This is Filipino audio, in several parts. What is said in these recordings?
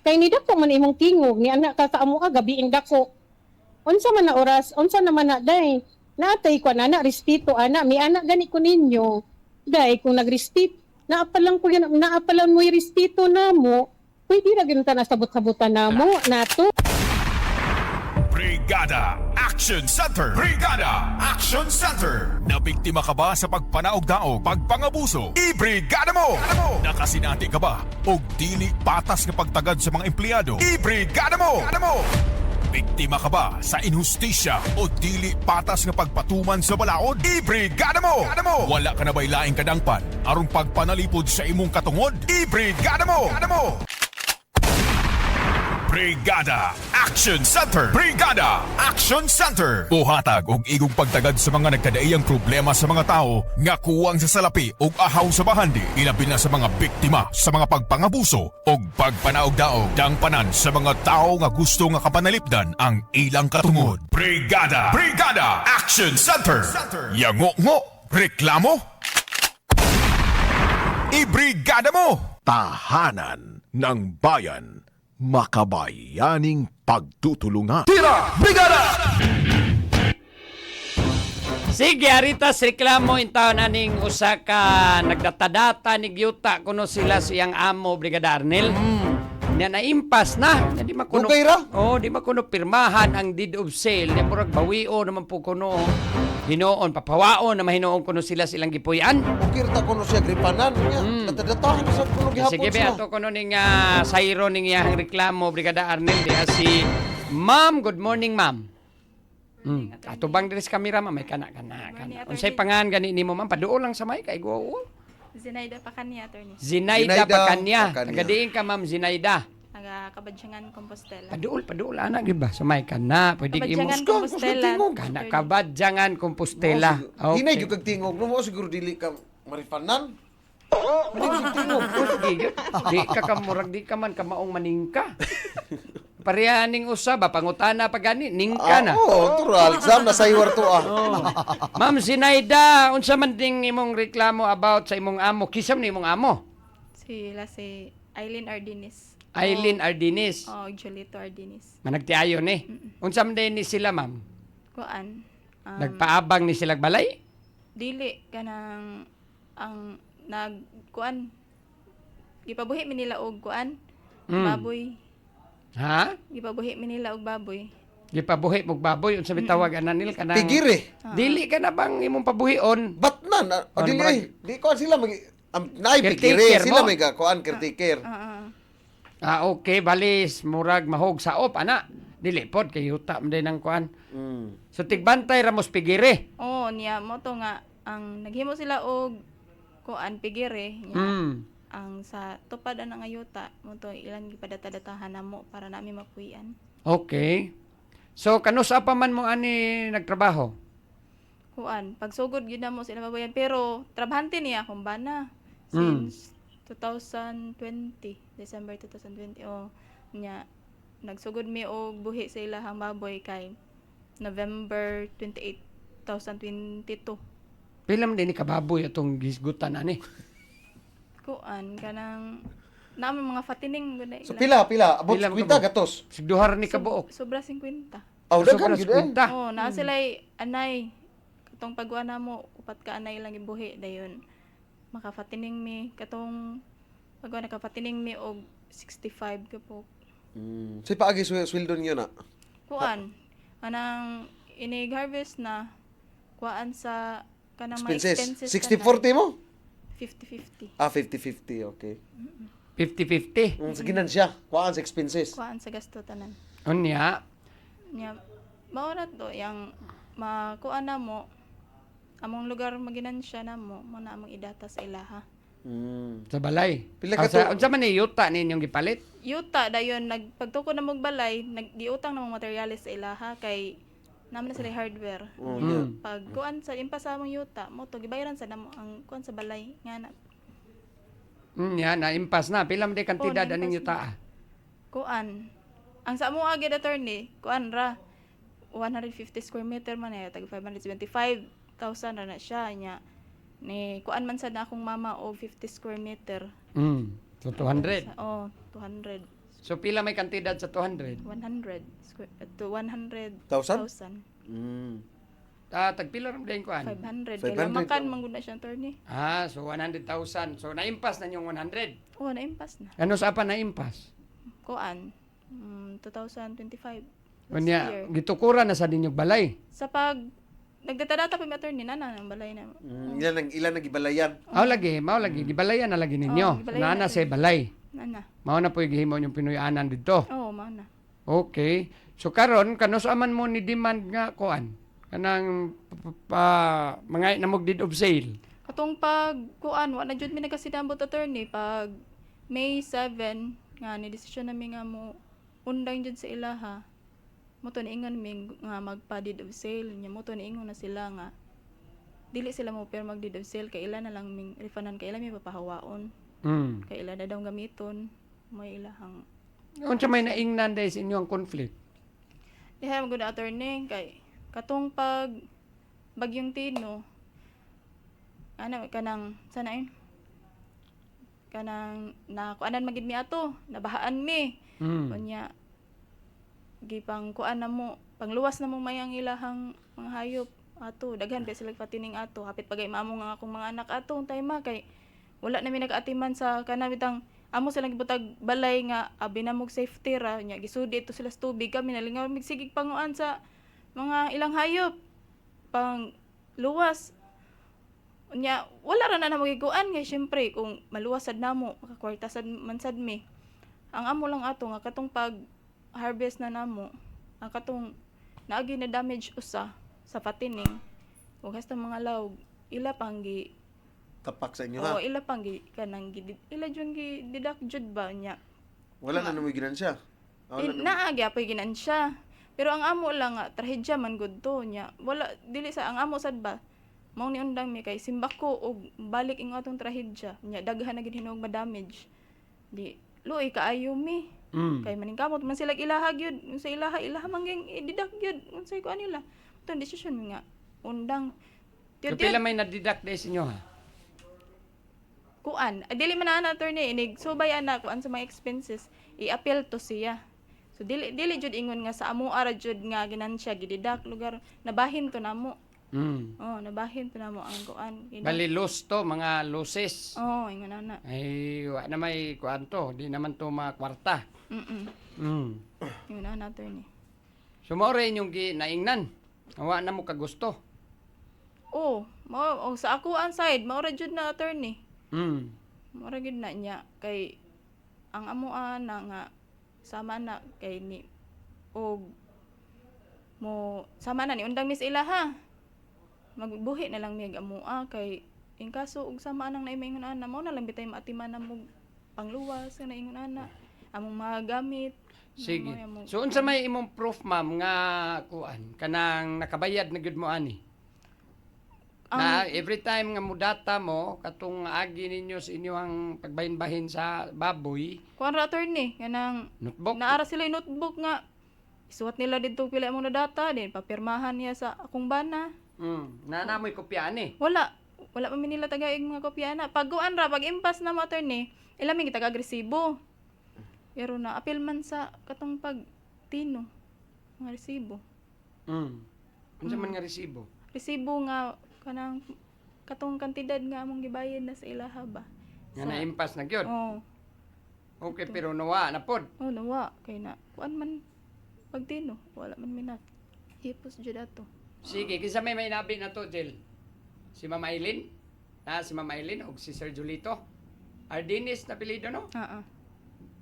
Kay ni dako man imong tingog ni anak ka sa amo ka gabi ing dako. Unsa man na oras, unsa naman na day. Natay ko na respeto ana, mi anak gani ko ninyo. Day kung nagrespeto, naapalan mo yung respeto namo. Pwede ra gyud ta nasabot-sabutan namo nato. Brigada Action Center! Brigada Action Center! Nabiktima ka ba sa pagpanaog-daog, pagpangabuso? I-brigada mo! Nakasinati ka ba? O dili patas na pagtagad sa mga empleyado? I-brigada mo! Biktima ka ba sa inhustisya o dili patas na pagpatuman sa balaod? I-brigada mo! Wala ka na ba'y laing kadangpan aron pagpanalipod sa imong katungod? I-brigada mo! Brigada Action Center! Brigada Action Center! Buhatag og igong pagtagad sa mga nagkadaiyang problema sa mga tao nga kuwang sa salapi og ahaw sa bahandi, ilabi na sa mga biktima sa mga pagpangabuso og pagpanaog-daog, dangpanan sa mga tao nga gusto nga kapanalipdan ang ilang katungod. Brigada Action Center! Yango-ngo, reklamo, i-brigada mo! Tahanan ng bayan, makabayaning pagtutulungan. Sige, aritas reklamo intaon aning usa ka nagdatadata ni Gyuta kuno sila siyang amo Brigada Arnel. Na naimpas na. Di makuno. Dugay ra? Oh, di makuno pirmahan ang deed of sale. Di murag bawio naman po kuno. Hinoon papawaon na mahinoon kuno sila silang gipuyan. Ukir ta kuno siya gripanan niya. Natadatahan sa kuno gihapon Sige be sila. ato kuno ning sayro ning iyang reklamo Brigada Arnel di si Ma'am. Good morning, ma'am. Ato bang diri sa kamera ma'am may kana. Unsay pangan gani nimo ma'am? Paduol lang sa mic kay go. Zinaida Pacania, attorney. Zinaida Pacania. Pacania. Tagadiin ka ma'am Zinaida. Taga Kabadyangan, Compostela. Paduol anak di ba? Sa mic ka na. Pwede Kabadyangan, imo. Compostela. Kana Kabadyangan, Compostela. Hinay gyud kag tingog no mo siguro dili ka marifanan. Di ka kamurag di ka man kamaong maningka. Parehaning usaba pangutana pa gani ningka na. Oo, tural exam na saywar to Ma'am Zinaida, unsa man ding imong reklamo about sa imong amo? Kisam ni imong amo? Sila si Eileen Ardinis. Eileen Ardinis. Oh, Julito Ardinis. Managtiayon eh. Unsa man din ni sila, ma'am? Kuan. Nagpaabang ni sila balay? Dili kanang ang kuan. Gipabuhi mi nila og kuan. Baboy. Ha? Gipabuhi mi nila og baboy. Gipabuhi mog baboy unsa bitawag ananil kanang Pigire. Dili ka na bang imong pabuhion? Bat na. O dili ay. Di ko sila mag naay Caretaker pigire sila mo? may kuan caretaker. Okay, balis murag mahog sa op ana. Dili pod kay yuta man din ang kuan. So tigbantay ramos pigire. Oh, niya mo to nga ang naghimo sila og kuan pigire niya. Ang sa tupad ang ayuta mo to ilang gipadata-datahan namo para nami mapuy-an. Okay. So kanusa pa man mo ani nagtrabaho? Kuan, pagsugod gyud namo sila babayan pero trabahante niya akong bana since 2020, December 2020. Oh, nya nagsugod mi og buhi sa ilahang baboy kay November 28, 2022. Pila man din ni kababoy atong gisgutan ani? Kuan kanang namin mga fatining gud na So pila abot Pila kwinta mo ka gatos. Sigduhar ni kabuok. Sobra 50. Aw daghan Sobra gyud eh. 50. Oh, naa sila'y anay. Katong pagwa namo upat ka anay lang ibuhi dayon. Makafatining mi katong pagwa nakafatining mi og 65 ka po. Say paagi sweldo niyo na. Kuan anang inig harvest na kuan sa kanang mga Expenses. expenses 60-40 mo? 50-50. 50-50, okay. 50-50. Sa ginansya, kuhaan sa expenses. Kuan sa gasto tanan. Unya, Nya maorat do yang makuan na mo among lugar maginansya na mo na among idata sa ilaha. sa balay. Pila ka Sa to? unsa man ni yuta ninyong gipalit? Yuta dayon nagpagtuko na mong balay nagdiutang na mong materyales sa ilaha kay naman na sila hardware. Pag kuan sa impas sa among yuta mo to gibayaran sa namo ang kuan sa balay nga na Yan, na-impas na. Pila man di kantidad Oh, aning na-impas yuta? kuan. Ang sa mo agad attorney, kuan ra 150 square meter man eh tag 575,000 ra na siya nya ni kuan man sad na akong mama og 50 square meter. So 200. Oh, 200. So pila may kantidad sa 200? 100 to 100,000. Thousand? Mm. Tagpila ram din kuan. 500. 500, Kaya makan oh. mangguna siya attorney. So 100,000. So naimpas na yung 100. Oo, naimpas na. Ano sa pa naimpas? Kuan 2025. Unya year. gitukura na sa ninyong balay. Sa pag nagdatadata pa mi attorney nana ng balay na. Ilan nagibalayan? Mao lagi gibalayan na lagi ninyo. gibalayan Nana na sa balay. Nana. Mao na po gihimo yung pinuyanan dito. Oo, mana. Okay. So karon kanos aman mo ni demand nga kuan kanang mga namog deed of sale. Katong pag kuan wa na jud mi nagasidambot attorney pag May 7 nga ni desisyon nami nga mo undang jud sa ilaha. Mo to niingon mi nga magpa deed of sale nya mo to niingon na sila nga dili sila mo pero mag deed of sale kay ila na lang ming refundan kay ila mi papahawaon kay ila na daw gamiton mo ilahang Unsa may naingnan dahil sa inyo ang conflict? diha magud attorney kay katong pag bagyong Tino kanang sana yun kanang na kuanan magid mi ato nabahaan mi unya gipang kuan na mo pangluwas na mo mayang ilahang mga hayop ato daghan kay sila patining ato hapit pagay mamo nga akong mga anak ato untay ma kay wala na mi nag-atiman sa kanabitang amo silang gibutag balay nga abi na mog safety ra nya gisudi ito sila sa tubig kami nalingaw migsigig panguan sa mga ilang hayop pang luwas nya wala ra na magiguan nga syempre kung maluwas sad namo makakwarta sad man sad mi ang amo lang ato nga katong pag harvest na namo ang katong naagi na damage usa sa patining ug hasta mga lawg ila panggi Tapak sa inyo o ha? ila panggi kanang ila jud gi didak jud ba nya Wala na naman ginansya. Wala na. naagi apoy ginansya pero ang amo lang nga trahedya man gud to nya wala dili sa ang amo sad ba mao ni undang mi kay simbak ko og balik ing atong trahedya nya daghan na gid hinuog ma-damage di luoy kaayo mi kay maningkamot man sila ilaha gyud sa ilaha mangging ididak gyud unsay ko anila to desisyon mi nga undang So pila may nadidak dahil sa inyo ha? kuan dili man ana attorney inig subay ana kuan sa mga expenses i-appeal to siya so dili jud ingon nga sa amo ara jud nga ginansya gididak lugar nabahin to namo nabahin to namo ang kuan Bali loss to, mga losses. ingon ana Ay, wa na may kuan to. Di naman to mga kwarta. ingon ana attorney So mao rin yung naingnan. Wa na mo kagusto. mao sa ako ang side mao ra jud na attorney Mm. mura gid na niya kay ang amo na nga sama na kay ni og mo sama na ni undang mis ila ha magbuhi na lang mi amoa kay in kaso og sama nang naimingon ana mo na lang bitay maatiman na mo pangluwas nga naingon ana among mga gamit Sige. Among- So unsa may imong proof ma'am nga kuan kanang nakabayad na gyud mo ani? Na every time nga mudata mo katong agi ninyo sa inyong pagbahin-bahin sa baboy, kuan ra attorney kanang notebook. naara sila yung notebook nga isuwat nila dito pila imong na data din papirmahan niya sa akong bana Na namoy kopya ani. wala pa mi nila tagaig mga kopya na pagguan ra pag impas na mo attorney ila mi kita agresibo pero na apil man sa katong pag Tino mga resibo Unsa man nga resibo? nga kanang katong kantidad nga among gibayad na sa ilaha ba Nga naimpas na gyud. Okay, pero nawa na pod. nawa kay na kuan man pag Tino wala man minat hipos jud ato Sige, kinsa may nabi na to, Jill? Si Mama Eileen? Si Mama Eileen o si Sir Julito? Ardinis na pilido, no?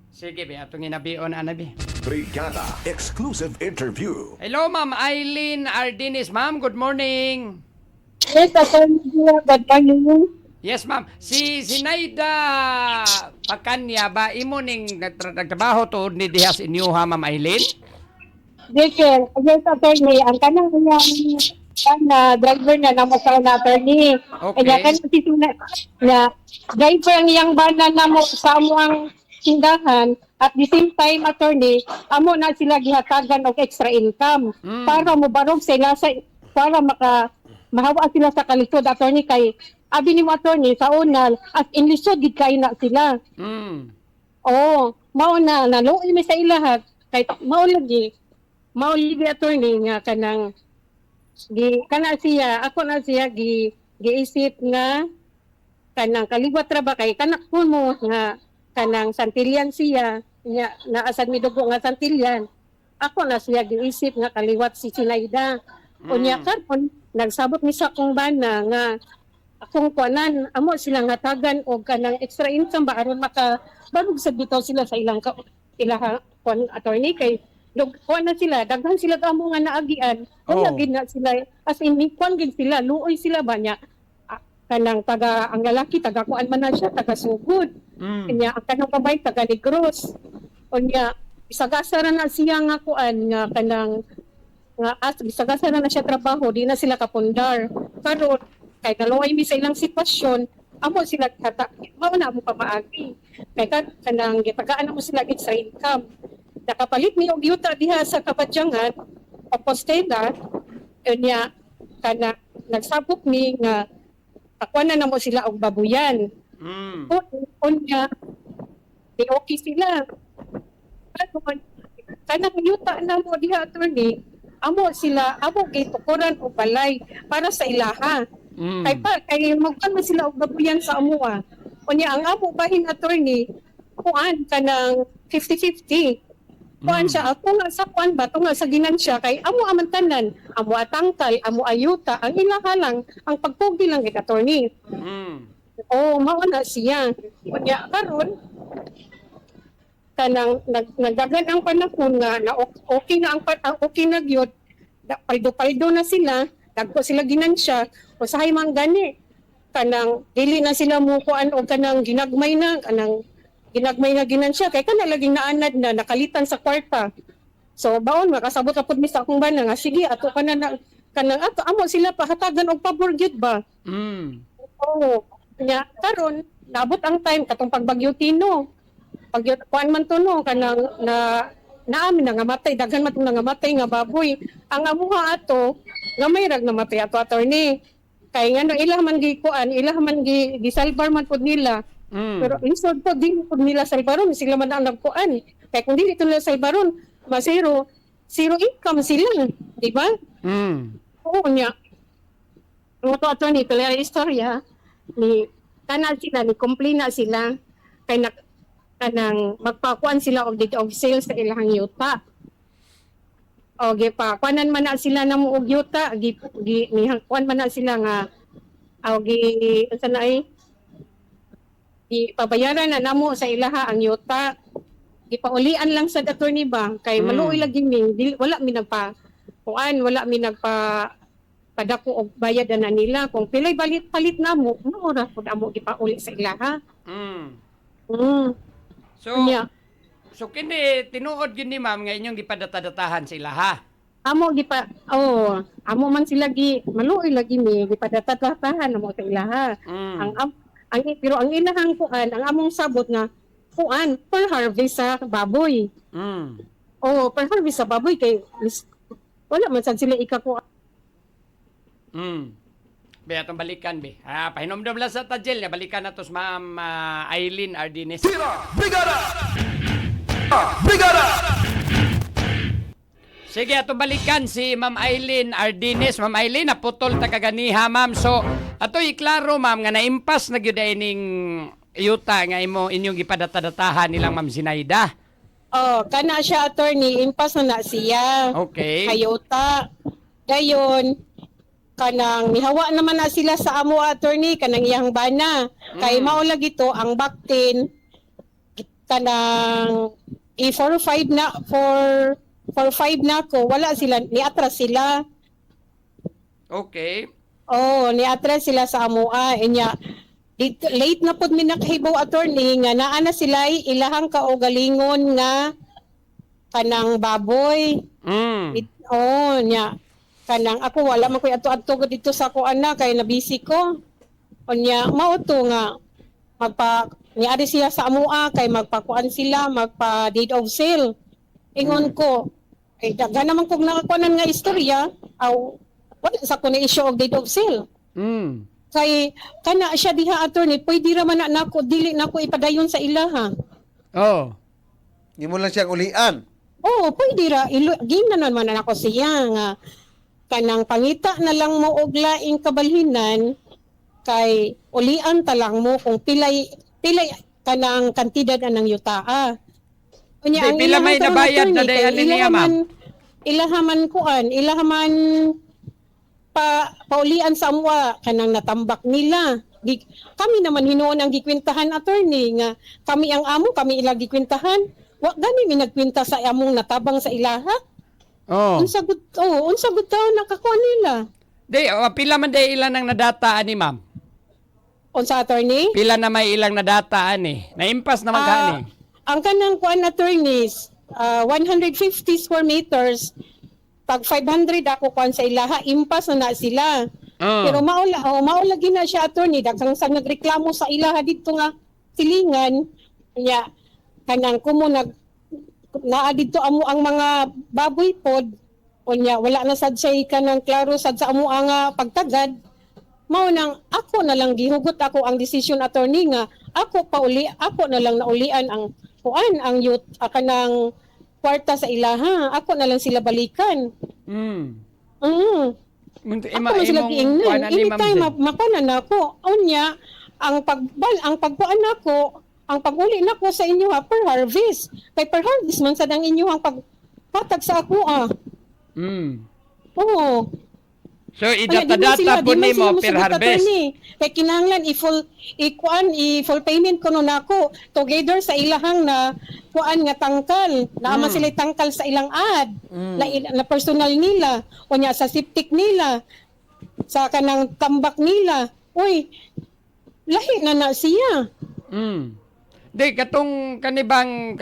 Sige, be, atong inabion, anabi. Brigada Exclusive Interview. Hello, Ma'am Eileen Ardinis. Ma'am, good morning. Yes, attorney, good morning. Yes, ma'am. Si Naida Pakanya ba imo ning nagtrabaho to ni diha sa inyo ha, Ma'am Eileen? Yes, attorney, ang kanang na driver na namo sa na attorney. Okay. Kaya kan si na driver ang iyang bana namo sa amo ang tindahan at the same time attorney amo na sila gihatagan og extra income para mobarog sila sa para mahawa sila sa kalisod attorney kay abi ni mo attorney sa unal as inlisod gid kay na sila. Oo, mao na naluoy mi sa ilaha kay mao lagi attorney nga kanang kana siya ako na siya giisip nga kanang kaliwat ra ba kay kanak mo nga kanang santilyan siya nya naasad mi dugo nga santilyan ako na siya giisip nga kaliwat si Sinaida unya karon nagsabot mi sa akong bana nga akong kuanan amo silang hatagan og kanang extra income ba aron maka barug sa bitaw sila sa ilang ilaha kuan attorney kay kuan na sila daghan sila amo nga naagian wala gid na sila as in kuan gid sila luoy sila ba nya kanang taga ang lalaki taga kuan man na siya taga sugod kanya ang kanang babay taga Negros unya isagasa na siya nga kuan nga kanang nga isagasa na siya trabaho di na sila kapundar karon kay naluoy mi sa ilang sitwasyon amo sila mao na mo pamaagi kay kanang gitagaan mo sila gid sa income nakapalit mi og yuta diha sa Kabadyangan Compostela unya kana nagsabot mi nga akuan na mo sila og babuyan unya di okay sila kanang yuta na mo diha attorney amo sila amo gitukuran og balay para sa ilaha kay magkan man sila og babuyan sa amuha unya ang amo bahin attorney kuan kanang 50-50 kuan siya ako nga sa kuan ba to nga sa ginansya kay amo amantanan amo atangkal amo ayuta ang ilaha lang ang pagpugi lang gid attorney mao na siya unya karon kanang nagdagan ang panahon nga na okay na ang okay na gyud paldo na sila dagko sila ginansya usahay man gani kanang dili na sila mo kuan og kanang ginagmay na ginansya kay kana laging naanad na nakalitan sa kwarta so baon makasabot ra pud mi sa akong bana nga sige ato kanang ato amo sila pahatagan og pabor gyud ba nya karon naabot ang time katong pagbagyo Tino kuan man to no kanang naami na nga matay daghan man tong nangamatay nga baboy ang amuha ato nga may rag namatay ato attorney kay ngano ilah man gisalbar man pud nila pero insod po din pud nila salbaron sila man ang nagkuan kay kung dili nila salbaron zero income sila di ba oo nya to attorney tuloy ang istorya ni kanal sila ni complain na sila kay kanang magpakuan sila og deed of sale sa ilang yuta. O gipakuanan man na sila namo og yuta, kuan man na sila nga unsa na ipabayaran na namo sa ilaha ang yuta. Gipaulian lang sa attorney ba kay maluoy lagi mi wala mi padako og bayad na nila kung pilay palit namo ora pud amo gipauli sa ilaha. So kini tinuod gyud ni ma'am nga inyong gipadata-datahan sila ha. Amo man sila maluoy lagi mi gipadata-datahan amo sa ilaha. Pero ang ilahang kuan ang among sabot nga kuan per harvest sa baboy. Per harvest sa baboy kay wala man sad sila ikakuan. Be atong balikan be. Pahinomdom lang sa tajel niya balikan natos ma'am Eileen Ardines. Brigada! Sige, ato balikan si Ma'am Eileen Ardines. Ma'am Eileen, naputol ta kaganiha, ma'am. So, ato iklaro, ma'am, nga naimpas na gyud ning yuta nga inyong gipadata-datahan nilang Ma'am Sinaida. Kana siya attorney, impas na siya. Okay. Ayuta. Dayon, kanang nihawa naman na sila sa amo attorney, kanang iyang bana. Kay maulag ito, ang baktin, kanang for 5 na ko wala sila niatras sila niatras sila sa amoa inya late na pud mi nakahibaw attorney nga naa na sila ilahang kaugalingon nga kanang baboy nya kanang ako wala man koy adto dito sa ko ana kay nabisi ko unya mao to nga niari siya sa amoa kay magpakuan sila magpa deed of sale ingon ko kay daghan naman kog nakakuanan nga istorya wala sa ko ni issue og deed of sale kay kana siya diha attorney pwede ra man nako dili nako ipadayon sa ilaha Oh. Di mo lang siyang ulian. Oo, pwede ra. Ginanon man ako siya nga kanang pangita na lang mo og laing kabalhinan kay ulian ta lang mo kung pilay kanang kantidad anang yutaa. Unya Di, pila may ilang nabayad na attorney, dayan kay niya, ma'am? ilahaman paulian sa amwa kanang natambak nila. Kami naman hinuon ang gikwintahan attorney nga kami ang amo, kami ila gikwintahan. Wa gani mi nagkwinta sa among natabang sa ilaha. Oh. Unsa gud taon nakakuha nila. Di, pila man day ilan ang nadataan ni ma'am? Unsa attorney? Pila na may ilang nadataan eh. Naimpas naman ka ni. Ang kanang kuan attorneys 150 square meters pag 500 ako kuan sa ilaha impas na sila. Pero maula gina siya attorney daghang sang nagreklamo sa ilaha dito nga silingan nya kanang kumo naa dito amo ang mga baboy pod unya wala na sad siya kanang klaro sad sa amo ang pagtagad mao nang ako na lang gihugot ako ang decision attorney nga ako na lang naulian ang kuan ang youth kanang kwarta sa ilaha ako na lang sila balikan. Ako man sila giingnan. Anytime makunan ako unya ang pagkuan nako ang pag-uli nako sa inyo per harvest. Kay per harvest man sad ang inyong pagpatag sa ako Oo. So idata-data po nimo per harvest. Kay kinahanglan i-full payment kuno nako together sa ilahang na kuan nga tangkal. Naama sila tangkal sa ilang ad na personal nila unya sa septic nila sa kanang tambak nila. Uy, lahi na siya. Di, katong kanibang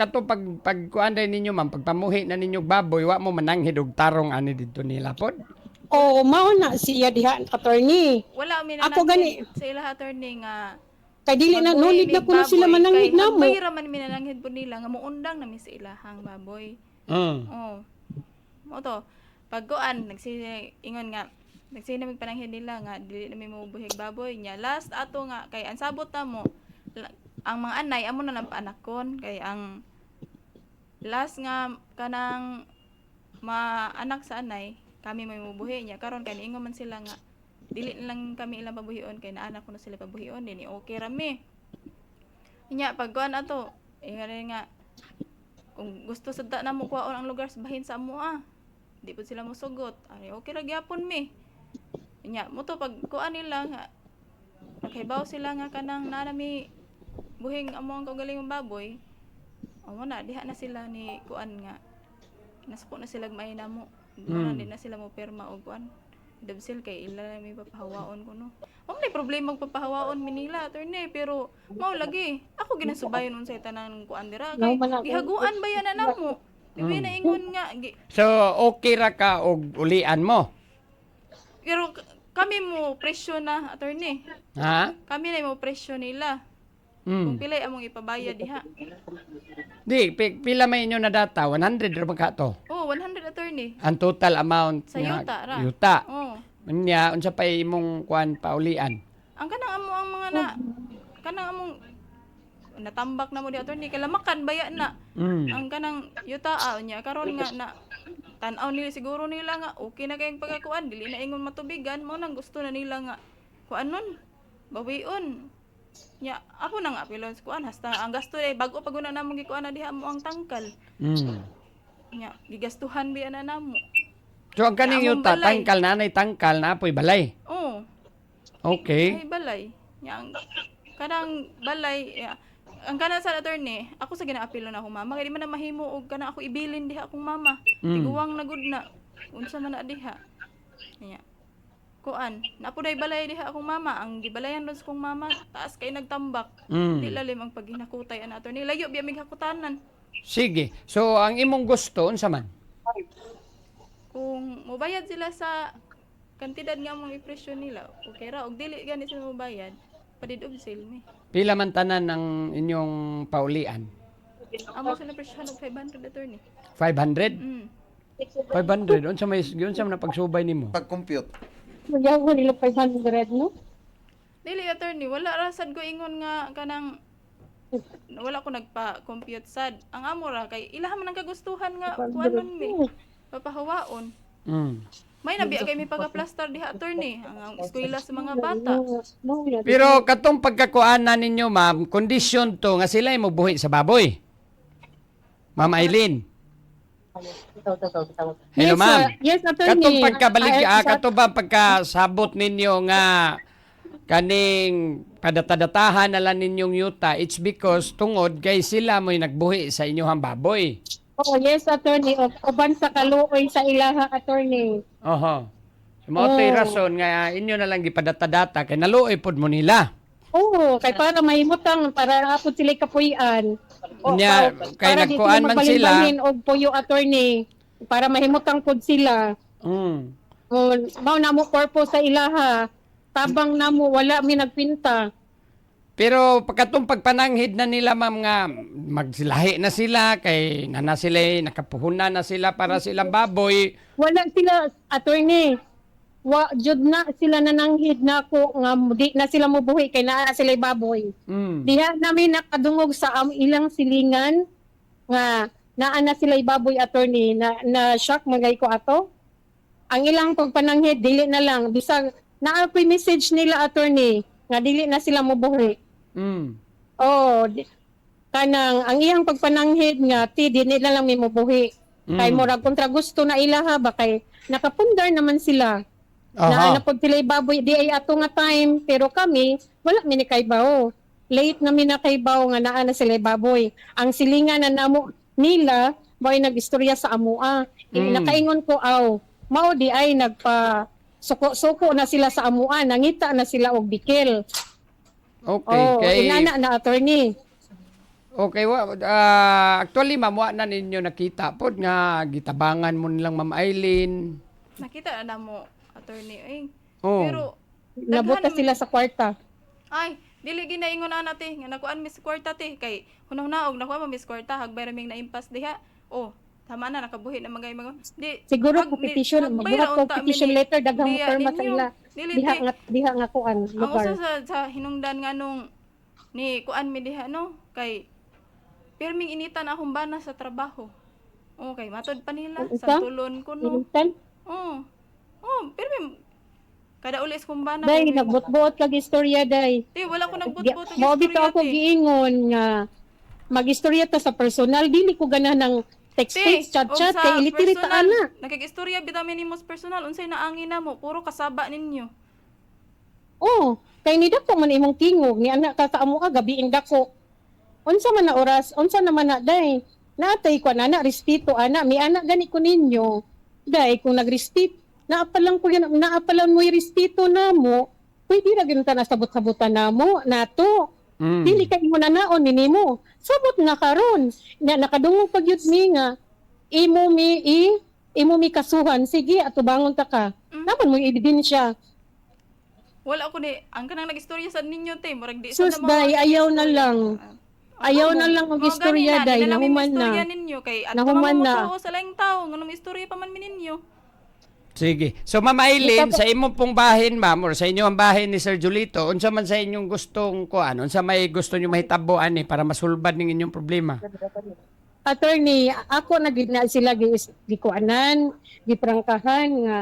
pagkuan din ninyo ma'am, pagpamuhi na ninyo baboy, wa mo mananghid og tarong ani dito nila pod. Oo, mao na siya diha attorney. Wala mi Ako gani sa ilaha attorney nga kay dili na nulid na kuno sila mananghid namo. Mayra man mi nananghid po nila nga muundang na mi sa ilahang baboy. Mo to. Pagkuan ingon nga nagsinamig pananghid nila nga dili na mi mabuhig baboy nya. Last ato nga kay ansabot na mo ang mga anay amo na lang paanakon kay ang last nga kanang anak sa anay kami may mabuhi niya karon kay ingon man sila nga dili na lang kami ilang pabuhion kay naanak ko na sila pabuhion din okay rami nya pagkuan ato nga kung gusto sadta na mo kuhaon ang lugar sa bahin sa amo di pud sila mosugot ari okay ra gyapon mi nya mo to pagkuan nila nga naghibaw sila nga kanang nanami buhing amo ang kaugalingong baboy amo na diha na sila ni kuan nga nasuko na sila may namo din na sila mo perma og kuan dabsil kay ila may papahawaon ko no may problema magpapahawaon minila attorney pero mao lagi ako ginasubayon unsay tanan kuan dira kay gihaguan ba yan na namo dibi na ingon nga so okay ra ka og ulian mo pero kami mo presyo na attorney kami na mo presyo nila kung pilay among ipabayad diha. Di, pila may inyo na data? 100 ra ba ka to? 100 attorney. Ang total amount sa yuta ra. Yuta. Unya, unsa pa imong kuan paulian? Ang kanang amo ang mga kanang among natambak na mo di attorney kay lamakan baya na. Ang kanang yuta unya karon nga na tan-aw nila siguro nila nga okay na kayong pagkakuan dili na ingon matubigan mo nang gusto na nila nga kuanon bawion. Ya, ako na nga pilon kuan hasta ang gasto bago paguna namong gikuan na diha mo ang tangkal. Ya, gigastuhan biya na namo. So ang kaning yuta tangkal na tangkal na apoy balay. Okay. Ay balay. Ya, kanang balay ang kanang sa attorney, ako sa ginaapilo na akong mama kay di man na mahimo og kanang ako ibilin diha akong mama. Tiguwang na gud na. Unsa man na diha. Ya. Kuan, napuday balay diha akong mama, ang gibalayan ron sa kong mama, taas kay nagtambak. Di lalim ang paghinakutay ana attorney. Layo biya mig hakutanan. Sige. So ang imong gusto unsa man? Kung mobayad sila sa kantidad nga among ipresyo nila, okay ra og dili gani sila mobayad, padidog sila mi. Pila man tanan ang inyong paulian? Amo sila presyohan og 500 attorney. 500? 500 unsa man na pagsubay nimo? Pag-compute. Magyawon nila 500 no? Dili attorney, wala ra sad ko ingon nga kanang wala ko nagpa-compute sad. Ang amo ra kay ilaha man ang kagustuhan nga kuanon mi. Papahawaon. May nabiya kay mi pagka-plaster diha attorney ang eskwela sa mga bata. Pero katong pagkakuanan ninyo, ma'am, kondisyon to nga sila ay magbuhi sa baboy. Ma'am Eileen. Hello, Yes, ma'am. yes, attorney. Katong pagkabalik, Ah, kato ba pagkasabot ninyo nga kaning padatadatahan na lang ninyong yuta, it's because tungod kay sila mo'y nagbuhi sa inyong baboy. Oh, yes, attorney. Uban sa kaluoy sa ilaha, attorney. Oho. So, maotoy rason nga inyo na lang gipadata-data kay naluoy pod mo nila. Oo, kay para mahimutang, para ako sila kapuyan. Nya, kay para di nagkuan man sila. magbalinbanin og puyo, attorney. Para mahimutang pod sila. Mao na mo purpose sa ilaha. Tabang na mo, wala mi nagpinta. Pero pagkatong pagpananghid na nila, ma'am, nga magsilahi na sila, kay nana sila, nakapuhunan na sila para silang baboy. Wala sila, attorney. Jud na sila nananghid na ko nga di na sila mubuhi kay naa sila baboy. Diha namin nakadungog sa ilang silingan nga naa na sila baboy, attorney, na shock magay ko ato. Ang ilang pagpananghid dili na lang bisag naa pa message nila, attorney, nga dili na sila mubuhi. Oh, kanang ang iyang pagpananghid nga ti di nila lang may mubuhi. Kay murag kontra gusto na ilaha ba kay nakapundar naman sila. Na napod sila baboy di ay ato nga time, pero kami wala mi ni kaybaw. Late na mi na kaybaw nga naa na sila baboy. Ang silingan na namo nila boy nagistorya sa amua. Nakaingon ko mao di ay nagpa suko na sila sa amua, nangita na sila og bikil. Okay, inana na, attorney. Okay, actually, ma'am, wa na ninyo nakita pod nga gitabangan mo nilang Ma'am Eileen. Nakita na mo attorney ay. Oh. Pero Nabuta sila sa kwarta. ay dili ginaingon ana te nga nakuan mi sa kwarta te kay hunahuna og nakuha mo mi sa kwarta hagbay raming naimpas diha. Tama na nakabuhi na mga di Siguro po petition, magbuhat ko petition letter daghang perma sa ila. Diha nga kuan ang lugar. usa sa hinungdan nga nung ni kuan mi diha no kay pirming initan akong bana sa trabaho. Okay, matod pa nila sa tulon ko no. Minsan, Pirming kada ulis kong bana. day nagbutbuot kag istorya day. Di wala ko nagbutbut og Mao bitaw ako te. giingon nga magistorya ta sa personal, dili ko ganahan ng text chat kay ilitirit ta ana. Nakikistorya bitamin nimo sa personal unsay naangin na mo puro kasaba ninyo. Kay ni dako man imong tingog ni anak ka sa amo gabi dako. Unsa man na oras, unsa naman na day. Natay ko na respeto ana, mi anak gani ko ninyo. Day kung nagrespeto, naapalang mo yung respeto namo, pwede ra gyud ta nasabot-sabutan namo nato. Dili kay mo na naon nimo. Sabot na karon. Na nakadungog pag yun mi nga imo mi kasuhan. Sige, ato bangon ta ka. Naman mo yung ebidensya. Wala ko ni ang kanang nagistorya sa ninyo te, murag di Sus, day, ayaw na lang. Ayaw na lang ang istorya, day. Nahuman na. Ninyo kay at Nahuman na. sa laing tao nganong istorya pa man mi ninyo. Sige. So, Ma'am Eileen, sa imong pong bahin, ma'am, or sa inyong bahin ni Sir Julito, unsa man sa inyong gustong kuan, unsa may gusto nyo mahitabuan para masulbad ning inyong problema? Attorney, ako na sila gikuanan, giprangkahan nga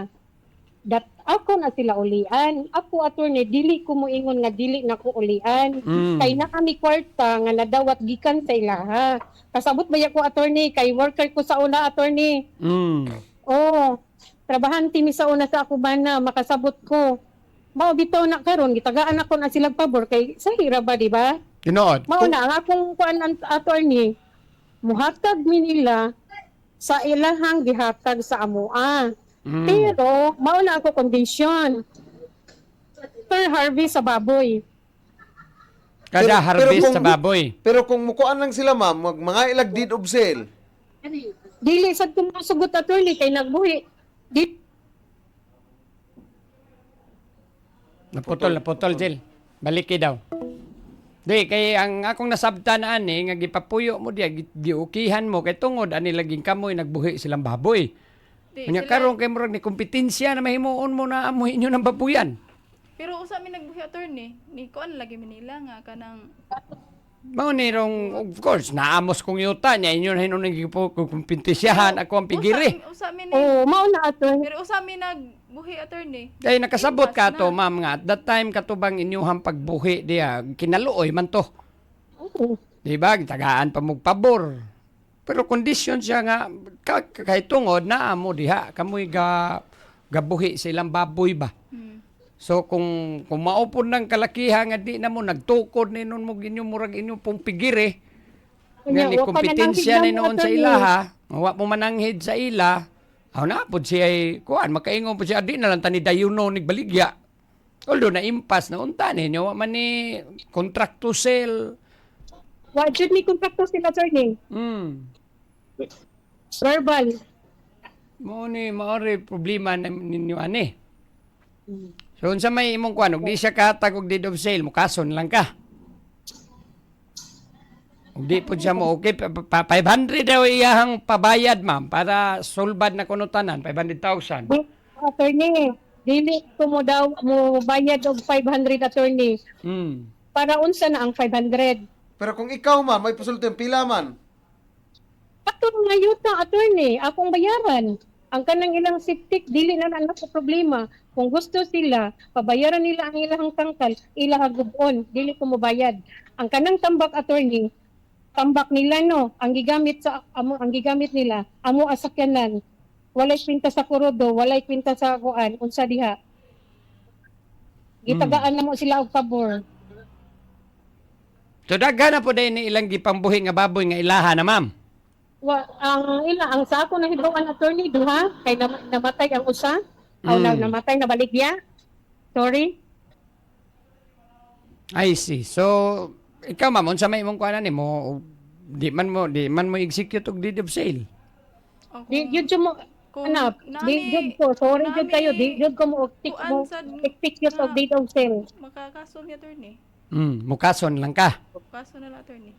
ako na sila ulian. Ako, attorney, dili ko moingon nga dili na ko ulian. Kay na kami kwarta nga nadawat gikan sa ilaha. Kasabot ba ko, attorney, kay worker ko sa una, attorney. Trabahante mi sa una sa ako bana, makasabot ko. Mao bitaw na karon gitagaan ako na sila pabor kay sa hira ba, di ba? Tinood. Mao na ang akong kuan attorney, muhatag mi nila sa ilahang gihatag sa amoa. Pero mao na ako kondisyon per harvest sa baboy. Kada harvest sa baboy. Pero kung mukuan lang sila, ma'am, mga ilag deed of sale. Dili sad ko masugot, attorney, kay nagbuhi. Naputol, Jill. Baliki daw. Di, kay ang akong nasabtanaan nga gipapuyo mo diya, giukihan mo, kay tungod, ani laging kamoy, nagbuhi silang baboy. Kanya karon kay murag ni kompetensya na mahimuon mo na amuhin nyo ng babuyan. Pero usa mi nagbuhi attorney, ni kuan lagi mi nila nga kanang Mao ni rong, of course, naamos kong yuta niya, inyo na hinunong kumpitisyahan, ako ang pigiri. Usa mi ni. Oh, mao na attorney. Pero usa mi nagbuhi attorney. Dahil nakasabot ka Impas to, na. ma'am nga, at that time katubang inyuhang pagbuhi diya, kinaluoy man to. Oo. Di ba? Tagaan pa mong pabor. Pero kondisyon siya nga, kahit tungod, naamo diha, kamoy gabuhi silang baboy ba? So kung maupon ng kalakihan nga di na mo nagtukod ni nun mo ginyo murag inyo pong pigiri nga ni Wa pa kompetensya ni nananghid noon lang, sa attorney. ilaha, wa mo mananghid sa ila. Aw na pud siya kuan makaingon po siya di na lang tani dayuno nig baligya. Although na impas na unta ninyo wa man ni contract to sell. Wa jud ni kontrakto sila attorney. Verbal. Mo ni maori problema na ninyo ani. So unsa may imong kuan ug di siya kahatag og deed of sale, mukason lang ka. Ug di po siya mo okay 500 daw iyahang pabayad ma'am para sulbad na kuno tanan 500,000. Di, attorney, dili ko mo daw mo bayad og 500 attorney. Para unsa na ang 500? Pero kung ikaw man, may pasulti ang pila man. Ato nga yuta attorney, akong bayaran. Ang kanang ilang septic dili na anak ko problema. Kung gusto sila, pabayaran nila ang ilang tangkal, ilang gubon, dili ko mobayad. Ang kanang tambak attorney, tambak nila no, ang gigamit nila, amo asakyanan. Walay kwenta sa kurodo, walay kwenta sa kuan, unsa diha. Gitagaan na mo sila og pabor. So daghan na po dahil ni ilang gipambuhi nga baboy nga ilaha na ma'am. Ang sa ako nahibawan attorney duha kay namatay ang usa. Aw namatay na baligya. Sorry. I see. So ikaw ma'am unsa may imong kuanan nimo di man mo execute og deed of sale. O, Di yun mo kung anak, di nami- yun ko, sorry nami- yun kayo, di yun ko mo kuan sa- execute of date of sale. makakaso ni attorney. Mukason lang ka. Kaso na lang attorney.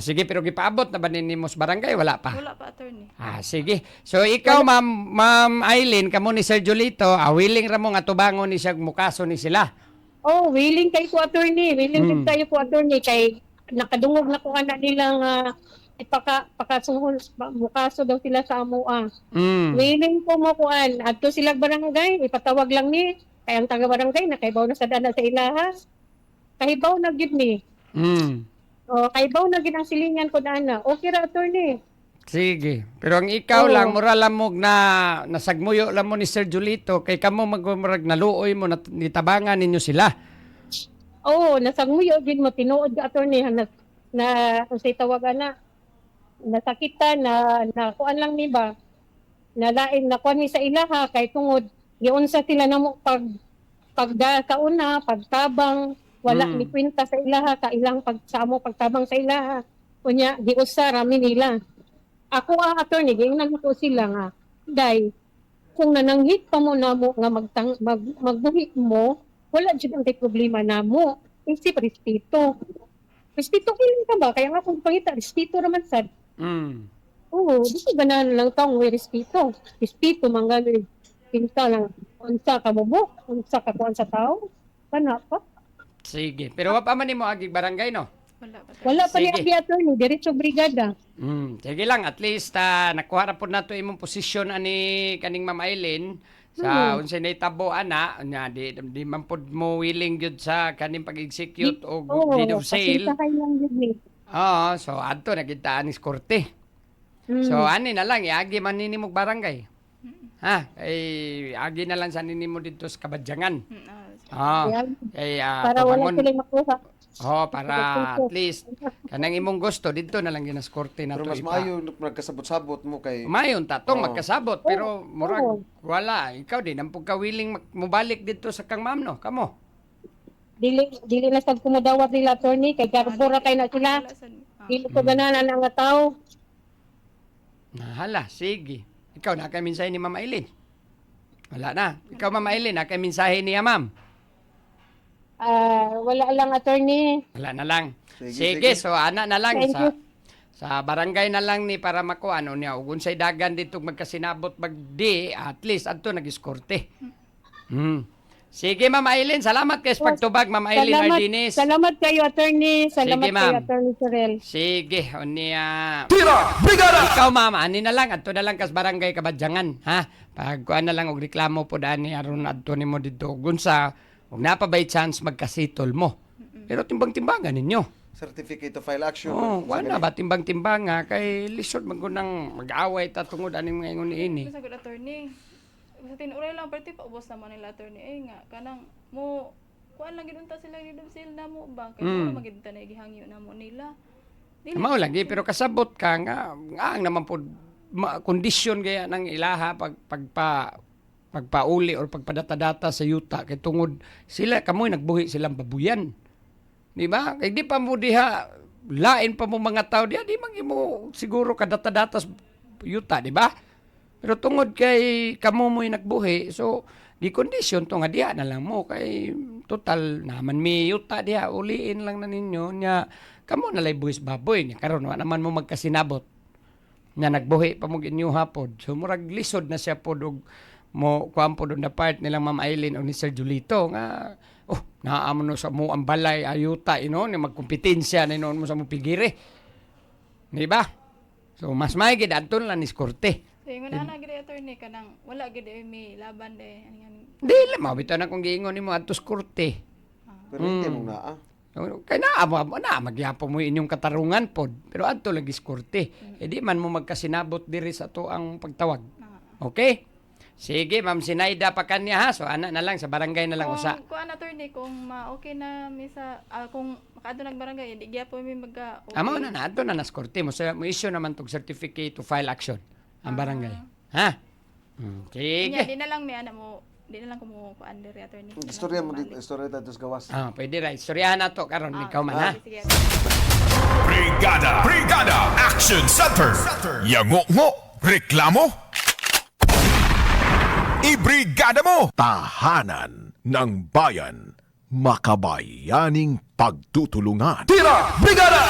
Sige pero gipaabot na ba ninyo sa barangay wala pa? Wala pa attorney. Sige. So ikaw ma'am Eileen kamo ni Sir Julito, willing ra mo nga tubangon ni siya mukaso ni sila. Oh, willing kayo ko attorney, willing din kayo ko attorney kay nakadungog na ko anak nilang pakasuhol, mukaso daw sila sa amoa. Willing po mo kuan, adto sila barangay, ipatawag lang ni, kay ang taga barangay nakaibaw na sa dana sa ilaha. Kahibaw na gid ni. O, kahibaw na gid ang silingan ko dana. Okay ra attorney. Sige. Pero ang ikaw Oo. lang, mura lang mo na nasagmuyo lang mo ni Sir Julito, kay kamo magmurag naluoy mo, nitabangan ninyo sila. Oo, nasagmuyo gid mo tinuod ka attorney na unsay tawagan na nasakitan na kuan lang ni ba na lain na kuan ni sa ilaha kay tungod giunsa sila namo pagkauna pagtabang wala ni kwenta sa ilaha ka ilang pagsamo pagtabang sa ilaha unya giusa rami nila ako attorney gingnan ko sila nga day kung nananghit pa mo namo nga magbuhi mo wala jud ang problema namo isip respeto kilin ka ba kaya nga kung pangita respeto raman sad. Oo, di ko ganahan lang taong may respeto mangga pinta lang unsa ka mo unsa ka kuan sa tao kana pa. Sige. Pero wa pa man nimo agig barangay no? Wala pa attorney. Wala pa ni Sige. abi attorney, diretso brigada. Sige lang, at least nakuha ra po nato imong posisyon ani kaning Ma'am Eileen sa unsay naitabo ana nya di man pod mo willing gyud sa kaning pag-execute og deed of sale. Pasensya lang yun ni. Oo, so adto nagitaan ni korte. So ani na lang iagi man ninimo barangay. Ha, agi na lang sa ninimo dito sa Kabadyangan. Yan. Para wala tumangon. sila makuha. Para at least kanang imong gusto dito na lang ginas korte na Pero to mas maayo nagkasabot-sabot mo kay... Mayon tatong Oo. magkasabot pero murag wala ikaw din ang pagka willing mubalik dito sa kang ma'am no kamo. Dili na sad kumudawat nila attorney kay garbura kay na sila. Dili ko ganahan ang nga tao. Hala, sige. Ikaw na kay mensahe ni Ma'am Eileen. Wala na. Ikaw Ma'am Eileen na kay mensahe niya ma'am. Wala lang attorney. Wala na lang. Sige, Sige, sige. so ana na lang Thank you. sa barangay na lang ni para makuha ano niya ug unsay dagan dito magkasinabot magdi at least adto nagiskorte. Sige, Ma'am Aileen. Salamat kayo sa pagtubag, Ma'am Aileen Ardinis. Salamat kayo, attorney. Salamat Sige, ma'am. kayo, attorney Sorel. Sige, unya. Tira! Brigada! Ikaw, Ma'am, ani na lang. Ato na lang kas barangay Kabadyangan. Ha? Pag kuha na lang og reklamo po daan ni aron adto nimo dito. Gunsa, huwag na pa ba'y chance magkasitol mo. Pero timbang-timbangan ninyo. Certificate to file action. Oh, wala ba timbang-timbang nga kay lisod man gunang mag-away ta tungod aning mga ingon ini. Sa good attorney. Sa tinuray lang parte pa ubos naman nila attorney nga kanang mo kuan lang gid unta sila ni domicile na mo ba kay mo magid ta na gihangyo na mo nila. Dili Mao lagi pero kasabot ka nga ang naman pod kondisyon gaya ng ilaha pagpauli or pagpadata-data sa yuta kay tungod sila kamoy nagbuhi silang babuyan. Di ba? Kay di pa mo diha lain pa mo mga tao diha di man mo siguro kadata-data sa yuta, di ba? Pero tungod kay kamo mo'y nagbuhi, so di kondisyon to nga diha na lang mo kay total naman may yuta diha uliin lang na ninyo nya kamo na lay buhis baboy nya karon wa naman mo magkasinabot nga nagbuhi pa mo ginyo hapon. So murag lisod na siya pod og mo kuan pod na part nilang Ma'am Aileen o ni Sir Julito nga naamo no sa mo ang balay ayuta ni magkompetensya na inon mo sa mo pigire. Di ba? So mas may gid adton lang ni korte. So ingon ana gid attorney kanang wala gid may laban de Dili mabitaw na kung giingon nimo adtos korte. Pero hindi mo na Kaya na magyapon mo inyong katarungan pod. Pero adto lagi sa korte. E di man mo magkasinabot diri sa to ang pagtawag. Okay? Sige, Ma'am Sinaida pa kanya ha. So ana na lang sa barangay na lang usa. Kung attorney kung okay na mi sa kung makaadto nagbarangay di gyapon mi magka okay. Amo na adto na nas korte mo issue naman tog certificate to file action ang barangay. Ha? Sige. Di na lang mi ana mo di na lang ko mo kuan diri attorney. Istorya mo dito, istorya tayo sa gawas. Pwede ra. Istoryahan na to karon ikaw man ha. Sige. Brigada! Brigada! Action Center! Yango-ngo! Reklamo! Ibrigada mo! Tahanan ng bayan. Makabayaning pagtutulungan. Tira! Brigada!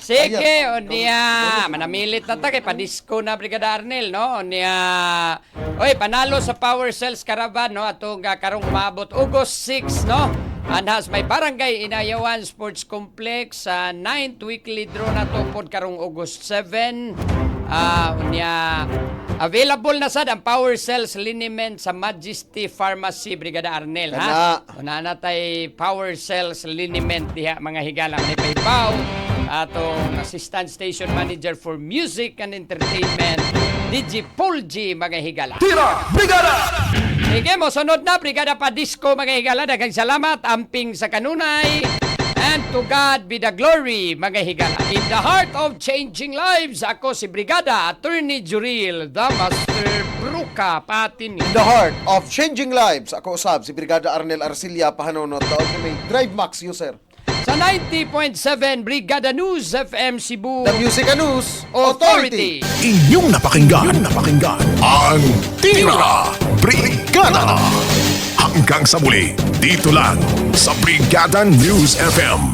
Sige, niya. Manamilit na ta kay padisco na Brigada Arnel, no? Niya. Oy, panalo sa Power Cells Caravan, no? Atong karong umabot August 6, no? Anhas may barangay Inayawan Sports Complex sa 9th weekly draw na to pod karong August 7. Niya. Available na sad ang Power Cells liniment sa Majesty Pharmacy Brigada Arnel, ha? Una na tay Power Cells liniment diha mga higala ni Paypaw. Atong Assistant Station Manager for Music and Entertainment, DJ Paul G, mga higala. Tira! Brigada! Sige mo, sunod na, Brigada Padisco, mga higala. Daghang salamat, amping sa kanunay. And to God be the glory, mga higala. In the heart of changing lives, ako si Brigada Attorney Juril, the Master Bruca Patin. In the heart of changing lives, ako usab si Brigada Arnel Arcilia Pahanonot, taon ko may Drive Max user. Sa 90.7 Brigada News FM Cebu, The Music and News Authority. Inyong napakinggan ang Tira! Brigada! Hanggang sa muli, dito lang sa Brigada News FM.